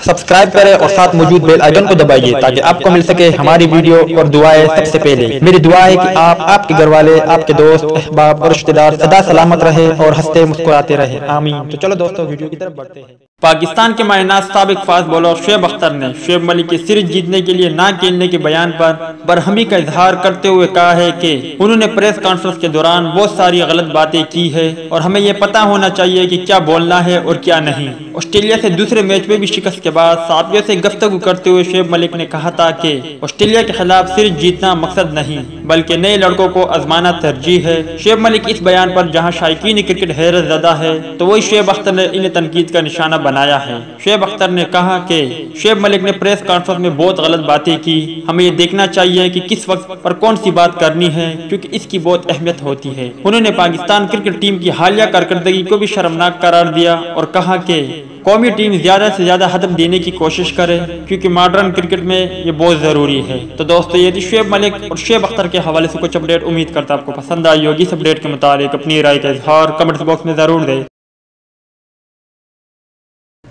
Subscribe करें और साथ मौजूद बेल आइकन को दबाइए ताकि आपको मिल सके हमारी वीडियो और दुआएं सबसे पहले। मेरी दुआ है कि आप, आपके घर वाले, आपके दोस्त, अहबाब और रिश्तेदार सदा सलामत रहे और हंसते मुस्कुराते रहे। आमीन। तो चलो दोस्तों वीडियो की तरफ बढ़ते हैं। पाकिस्तान के मायनाज साबिक फास्ट बॉलर शعیب अख्तर ने शعیب मलिक की सीरीज जीतने के लिए ना खेलने के बयान पर बरहमी का इजहार करते हुए कहा है कि उन्होंने प्रेस कॉन्फ्रेंस के दौरान बहुत सारी गलत बातें की है और हमें यह पता होना चाहिए कि क्या बोलना है और क्या नहीं। ऑस्ट्रेलिया से दूसरे मैच में भी शिकस्त के बाद साथियों से गुफ्तगू करते हुए शعیب मलिक ने कहा था कि ऑस्ट्रेलिया के खिलाफ सीरीज जीतना मकसद नहीं बल्कि नए लड़कों को आजमाना तरजीह है। शعیب मलिक इस बयान पर जहां शायकीन क्रिकेट हैरत ज़दा है तो वही शعیب अख्तर ने इन्हें तनकीद का निशाना बनाया है। शعیب अख्तर ने कहा कि शعیب मलिक ने प्रेस कॉन्फ्रेंस में बहुत गलत बातें की, हमें ये देखना चाहिए कि किस वक्त पर कौन सी बात करनी है क्योंकि इसकी बहुत अहमियत होती है। उन्होंने पाकिस्तान क्रिकेट टीम की हालिया कारकर्दगी को भी शर्मनाक करार दिया और कहा कि कौमी टीम ज्यादा से ज्यादा हदफ देने की कोशिश करे क्योंकि मॉडर्न क्रिकेट में ये बहुत जरूरी है। तो दोस्तों ये थी शعیب मलिक और शعیب अख्तर के हवाले से कुछ अपडेट। उम्मीद करता आपको पसंद आई होगी। इस अपडेट के मुताबिक अपनी राय का इजहार कमेंट बॉक्स में जरूर दें।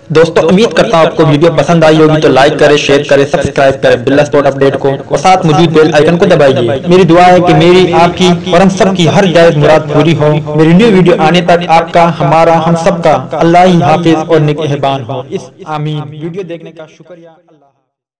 दोस्तों उम्मीद करता हूँ आपको वीडियो पसंद आई होगी तो लाइक करें, शेयर करें, सब्सक्राइब करें अब्दुल्ला स्पोर्ट अपडेट को और साथ मौजूद बेल आइकन को दबाइए। मेरी दुआ है कि मेरी, आपकी और हम सब की हर जायज मुराद पूरी हो। मेरी न्यू वीडियो आने तक आपका, हमारा, हम सब का अल्लाह ही हाफिज और निगहबान हो। आमीन। वीडियो देखने का शुक्रिया। अल्लाह।